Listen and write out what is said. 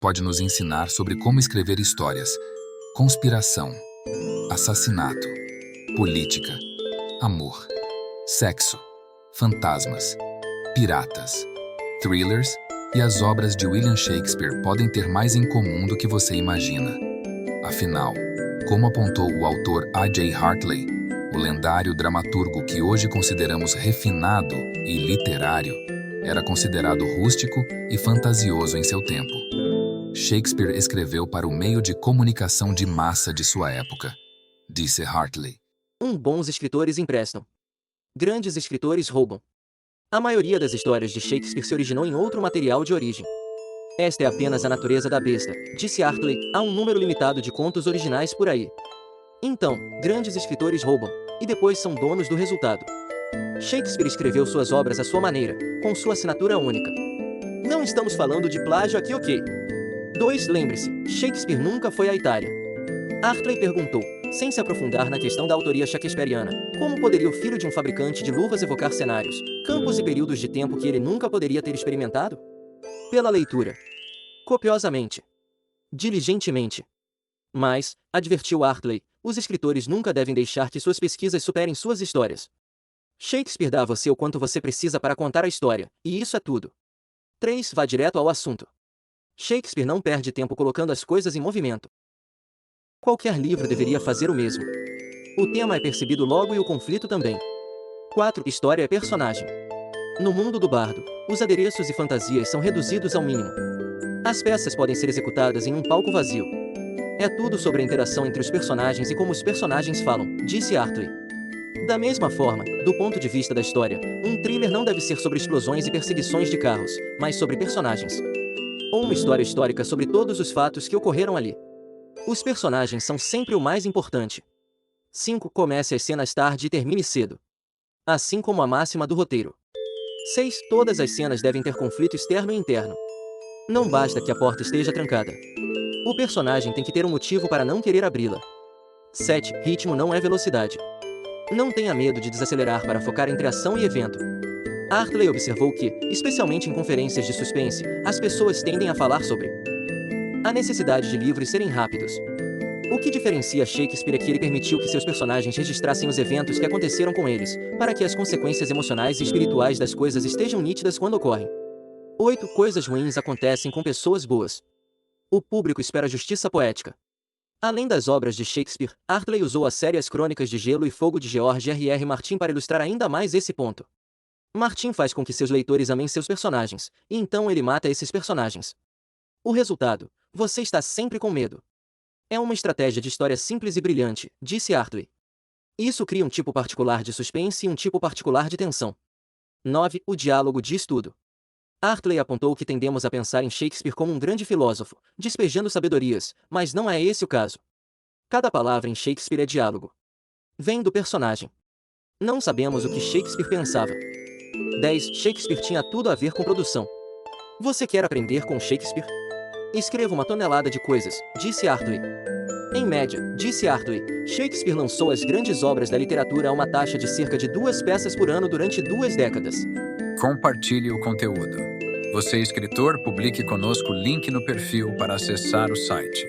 pode nos ensinar sobre como escrever histórias, conspiração, assassinato, política, amor, sexo, fantasmas, piratas, thrillers e as obras de William Shakespeare podem ter mais em comum do que você imagina. Afinal, como apontou o autor A.J. Hartley, o lendário dramaturgo que hoje consideramos refinado e literário, era considerado rústico e fantasioso em seu tempo. Shakespeare escreveu para o meio de comunicação de massa de sua época, disse Hartley. Bons escritores emprestam. Grandes escritores roubam. A maioria das histórias de Shakespeare se originou em outro material de origem. Esta é apenas a natureza da besta, disse Hartley. Há um número limitado de contos originais por aí. Então, grandes escritores roubam, e depois são donos do resultado. Shakespeare escreveu suas obras à sua maneira, com sua assinatura única. Não estamos falando de plágio aqui, ok? 2. Lembre-se, Shakespeare nunca foi à Itália. Hartley perguntou, sem se aprofundar na questão da autoria shakespeariana, como poderia o filho de um fabricante de luvas evocar cenários, campos e períodos de tempo que ele nunca poderia ter experimentado? Pela leitura. Copiosamente. Diligentemente. Mas, advertiu Hartley, os escritores nunca devem deixar que suas pesquisas superem suas histórias. Shakespeare dá a você o quanto você precisa para contar a história, e isso é tudo. 3. Vá direto ao assunto. Shakespeare não perde tempo colocando as coisas em movimento. Qualquer livro deveria fazer o mesmo. O tema é percebido logo e o conflito também. 4. História é personagem. No mundo do bardo, os adereços e fantasias são reduzidos ao mínimo. As peças podem ser executadas em um palco vazio. É tudo sobre a interação entre os personagens e como os personagens falam, disse Hartley. Da mesma forma, do ponto de vista da história, um thriller não deve ser sobre explosões e perseguições de carros, mas sobre personagens. Ou uma história histórica sobre todos os fatos que ocorreram ali. Os personagens são sempre o mais importante. 5. Comece as cenas tarde e termine cedo. Assim como a máxima do roteiro. 6. Todas as cenas devem ter conflito externo e interno. Não basta que a porta esteja trancada. O personagem tem que ter um motivo para não querer abri-la. 7. Ritmo não é velocidade. Não tenha medo de desacelerar para focar entre ação e evento. Hartley observou que, especialmente em conferências de suspense, as pessoas tendem a falar sobre a necessidade de livros serem rápidos. O que diferencia Shakespeare é que ele permitiu que seus personagens registrassem os eventos que aconteceram com eles, para que as consequências emocionais e espirituais das coisas estejam nítidas quando ocorrem. 8. Coisas ruins acontecem com pessoas boas. O público espera justiça poética. Além das obras de Shakespeare, Hartley usou a série As Crônicas de Gelo e Fogo de George R.R. Martin para ilustrar ainda mais esse ponto. Martin faz com que seus leitores amem seus personagens, e então ele mata esses personagens. O resultado: você está sempre com medo. É uma estratégia de história simples e brilhante, disse Hartley. Isso cria um tipo particular de suspense e um tipo particular de tensão. 9. O diálogo diz tudo. Hartley apontou que tendemos a pensar em Shakespeare como um grande filósofo, despejando sabedorias, mas não é esse o caso. Cada palavra em Shakespeare é diálogo. Vem do personagem. Não sabemos o que Shakespeare pensava. 10. Shakespeare tinha tudo a ver com produção. Você quer aprender com Shakespeare? Escreva uma tonelada de coisas, disse Hartley. Em média, disse Hartley, Shakespeare lançou as grandes obras da literatura a uma taxa de cerca de 2 peças por ano durante 2 décadas. Compartilhe o conteúdo. Você, escritor, publique conosco o link no perfil para acessar o site.